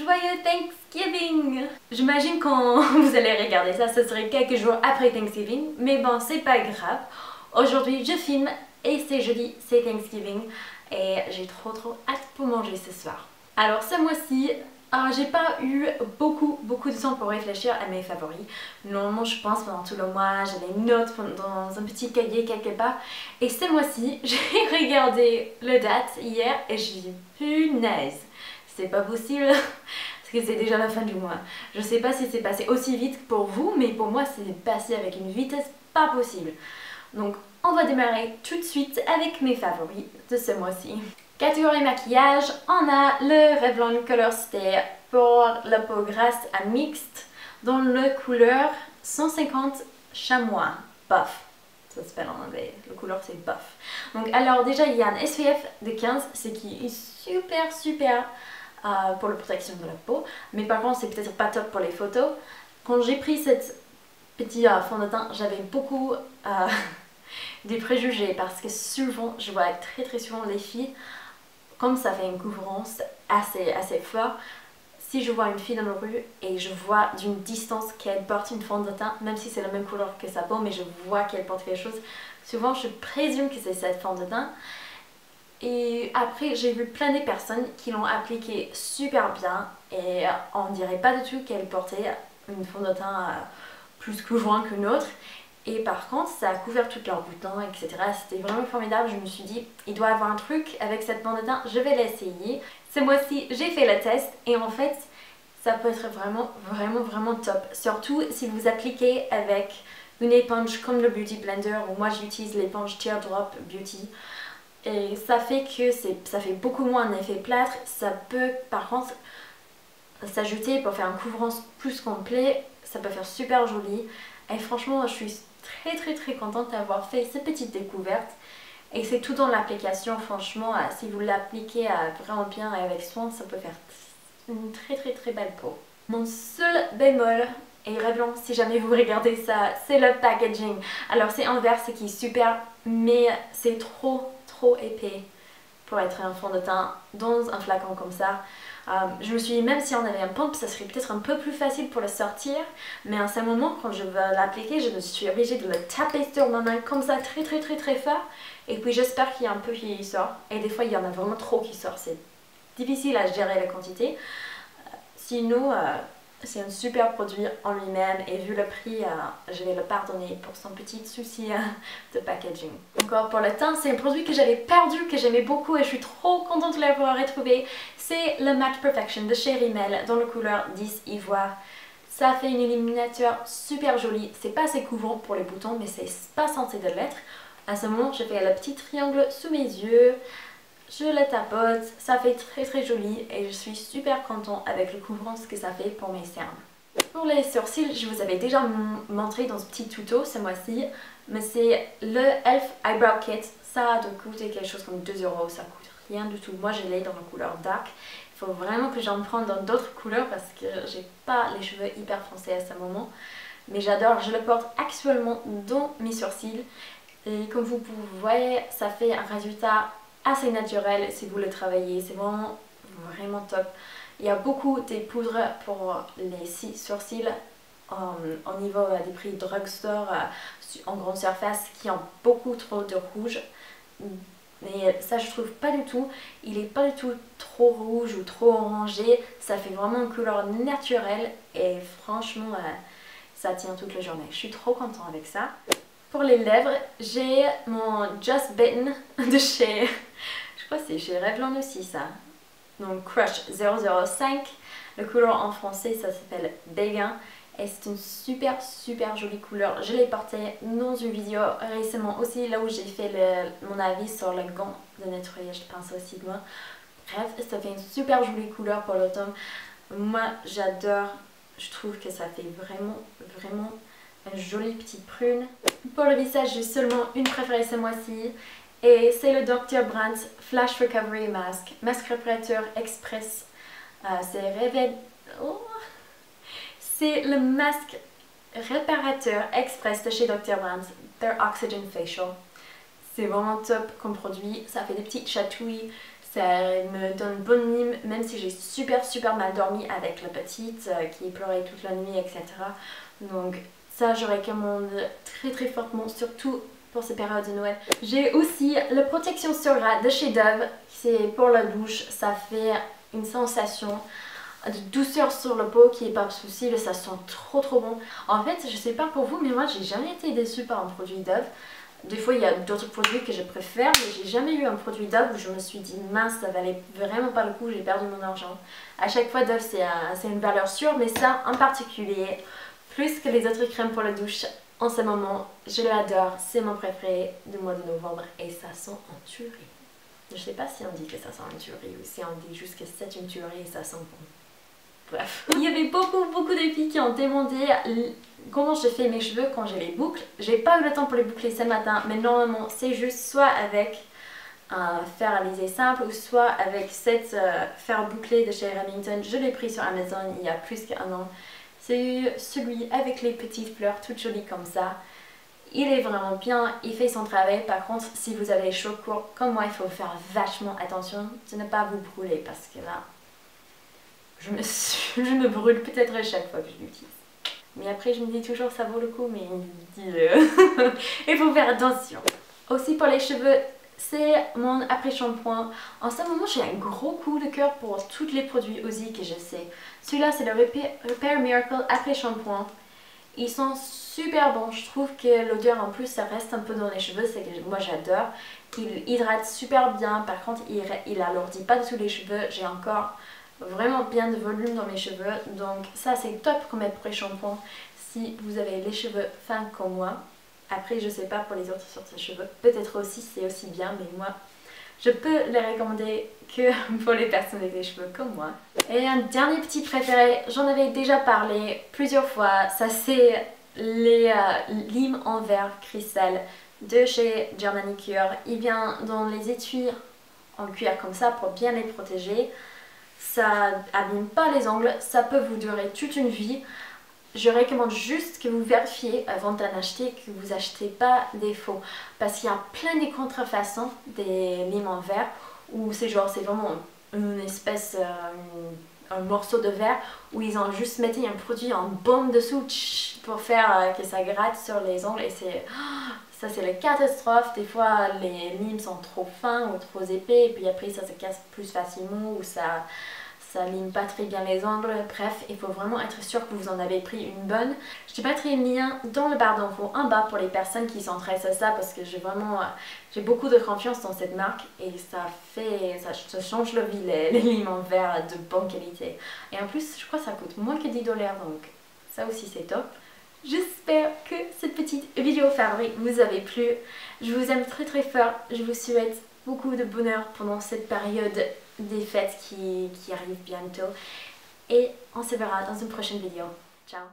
joyeux Thanksgiving! J'imagine quand vous allez regarder ça, ce serait quelques jours après Thanksgiving, mais bon, c'est pas grave. Aujourd'hui, je filme et c'est jeudi, c'est Thanksgiving et j'ai trop hâte pour manger ce soir. Alors ce mois-ci, j'ai pas eu beaucoup de temps pour réfléchir à mes favoris. Normalement, je pense pendant tout le mois, j'avais une note dans un petit cahier quelque part. Et ce mois-ci, j'ai regardé le date hier et j'ai dit punaise, c'est pas possible parce que c'est déjà la fin du mois. Je sais pas si c'est passé aussi vite pour vous, mais pour moi, c'est passé avec une vitesse pas possible. Donc, on va démarrer tout de suite avec mes favoris de ce mois-ci. Catégorie maquillage, on a le Revlon Color Stay pour la peau grasse à mixte dans la couleur 150 chamois buff. Ça s'appelle en anglais, la couleur c'est buff. Donc alors déjà il y a un SPF de 15, ce qui est super pour la protection de la peau. Mais par contre c'est peut-être pas top pour les photos. Quand j'ai pris cette petit fond de teint, j'avais beaucoup des préjugés parce que souvent, je vois très souvent les filles, comme ça fait une couvrance assez fort, si je vois une fille dans la rue et je vois d'une distance qu'elle porte une fond de teint, même si c'est la même couleur que sa peau, mais je vois qu'elle porte quelque chose, souvent je présume que c'est cette fond de teint. Et après j'ai vu plein de personnes qui l'ont appliqué super bien et on dirait pas du tout qu'elle portait une fond de teint plus couvrant qu'une autre. Et par contre, ça a couvert toutes leurs boutons, etc. C'était vraiment formidable. Je me suis dit, il doit y avoir un truc avec cette bande de teint, je vais l'essayer. Ce mois-ci, j'ai fait le test et en fait, ça peut être vraiment top. Surtout si vous appliquez avec une éponge comme le Beauty Blender, ou moi j'utilise l'éponge Teardrop Beauty. Et ça fait que ça fait beaucoup moins un effet plâtre. Ça peut par contre s'ajouter pour faire un couvrance plus complet. Ça peut faire super joli. Et franchement, je suis très contente d'avoir fait cette petite découverte. Et c'est tout dans l'application, franchement, si vous l'appliquez vraiment bien et avec soin, ça peut faire une très belle peau. Mon seul bémol, et Revlon, si jamais vous regardez ça, c'est le packaging. Alors c'est en verre, ce qui est super, mais c'est trop épais pour être un fond de teint dans un flacon comme ça. Je me suis dit, même si on avait un pompe, ça serait peut-être un peu plus facile pour le sortir. Mais à ce moment, quand je veux l'appliquer, je me suis obligée de le taper sur ma main comme ça, très fort. Et puis j'espère qu'il y a un peu qui sort. Et des fois, il y en a vraiment trop qui sort. C'est difficile à gérer la quantité. Sinon, c'est un super produit en lui-même. Et vu le prix, je vais le pardonner pour son petit souci de packaging. Encore pour le teint, c'est un produit que j'avais perdu, que j'aimais beaucoup et je suis trop contente de l'avoir retrouvé. C'est le Matte Perfection de chez Rimmel dans la couleur 10 Ivoire. Ça fait une illuminateur super jolie. C'est pas assez couvrant pour les boutons, mais c'est pas censé de l'être. À ce moment, je fais le petit triangle sous mes yeux. Je le tapote, ça fait très joli et je suis super contente avec le couvrance que ça fait pour mes cernes. Pour les sourcils, je vous avais déjà montré dans ce petit tuto ce mois-ci, mais c'est le Elf Eyebrow Kit. Ça doit coûter quelque chose comme 2 €, ça coûte rien du tout. Moi je l'ai dans la couleur dark. Il faut vraiment que j'en prenne dans d'autres couleurs parce que j'ai pas les cheveux hyper foncés à ce moment. Mais j'adore, je le porte actuellement dans mes sourcils. Et comme vous voyez, ça fait un résultat assez naturel si vous le travaillez. C'est vraiment top. Il y a beaucoup des poudres pour les sourcils au niveau des prix drugstore en grande surface qui ont beaucoup trop de rouge. Mais ça je trouve pas du tout. Il est pas du tout trop rouge ou trop orangé. Ça fait vraiment une couleur naturelle et franchement ça tient toute la journée. Je suis trop contente avec ça. Pour les lèvres, j'ai mon Just Bitten de chez... Je crois que c'est chez Revlon aussi ça. Donc Crush 005. La couleur en français ça s'appelle Béguin. Et c'est une super jolie couleur. Je l'ai portée dans une vidéo récemment aussi, là où j'ai fait mon avis sur le gant de nettoyage de pinceau aussi de moi. Bref, ça fait une super jolie couleur pour l'automne. Moi j'adore, je trouve que ça fait vraiment une jolie petite prune. Pour le visage, j'ai seulement une préférée ce mois-ci. Et c'est le Dr. Brandt Flash Recovery Mask. Masque réparateur express. C'est le masque réparateur express de chez Dr. Brandt, Their Oxygen Facial. C'est vraiment top comme produit. Ça fait des petites chatouilles. Ça me donne une bonne mime, même si j'ai super mal dormi avec la petite qui pleurait toute la nuit, etc. Donc ça, je recommande très fortement, surtout pour ces périodes de Noël. J'ai aussi la protection sur gras de chez Dove, c'est pour la bouche, ça fait une sensation de douceur sur la peau qui est pas possible, ça sent trop bon. En fait, je sais pas pour vous, mais moi j'ai jamais été déçue par un produit Dove. Des fois il y a d'autres produits que je préfère, mais j'ai jamais eu un produit Dove où je me suis dit mince, ça valait vraiment pas le coup, j'ai perdu mon argent. À chaque fois Dove c'est une valeur sûre, mais ça en particulier, plus que les autres crèmes pour la douche, en ce moment, je l'adore, c'est mon préféré du mois de novembre et ça sent en tuerie. Je sais pas si on dit que ça sent une tuerie ou si on dit juste que c'est une tuerie et ça sent bon. Bref. Il y avait beaucoup de filles qui ont demandé comment je fais mes cheveux quand j'ai les boucles. J'ai pas eu le temps pour les boucler ce matin, mais normalement c'est juste soit avec un fer à liser simple ou soit avec cette fer bouclé de chez Remington. Je l'ai pris sur Amazon il y a plus qu'un an. C'est celui avec les petites fleurs toutes jolies comme ça. Il est vraiment bien, il fait son travail. Par contre, si vous avez les cheveux courts comme moi, il faut faire vachement attention de ne pas vous brûler parce que là, je me brûle peut-être à chaque fois que je l'utilise. Mais après, je me dis toujours ça vaut le coup, mais il faut faire attention. Aussi pour les cheveux, c'est mon après-shampoing. En ce moment, j'ai un gros coup de cœur pour tous les produits Aussie que je sais. Celui-là, c'est le Repair Miracle après-shampoing. Ils sont super bons. Je trouve que l'odeur en plus, ça reste un peu dans les cheveux. C'est que moi, j'adore. Il hydrate super bien. Par contre, il alourdit pas du tout les cheveux. J'ai encore vraiment bien de volume dans mes cheveux. Donc ça, c'est top comme après-shampoing si vous avez les cheveux fins comme moi. Après, je sais pas pour les autres sortes de cheveux. Peut-être aussi, c'est aussi bien, mais moi, je peux les recommander que pour les personnes avec des cheveux comme moi. Et un dernier petit préféré, j'en avais déjà parlé plusieurs fois. Ça, c'est les limes en verre cristal de chez Germanicure. Il vient dans les étuis en cuir comme ça pour bien les protéger. Ça abîme pas les ongles, ça peut vous durer toute une vie. Je recommande juste que vous vérifiez avant d'en acheter, que vous achetez pas des faux. Parce qu'il y a plein de contrefaçons des limes en verre où c'est vraiment une espèce, un morceau de verre où ils ont juste mis un produit en baume dessous pour faire que ça gratte sur les ongles et ça c'est la catastrophe. Des fois les limes sont trop fins ou trop épais et puis après ça se casse plus facilement ou ça lime pas très bien les ongles. Bref, il faut vraiment être sûr que vous en avez pris une bonne. Je mettrai le lien dans le barre d'infos en bas pour les personnes qui s'intéressent à ça parce que j'ai beaucoup de confiance dans cette marque et ça change la vie les limes en verre de bonne qualité. Et en plus, je crois que ça coûte moins que 10 $, donc ça aussi c'est top. J'espère que cette petite vidéo favorite vous avait plu. Je vous aime très fort. Je vous souhaite beaucoup de bonheur pendant cette période des fêtes qui arrivent bientôt. Et on se verra dans une prochaine vidéo. Ciao!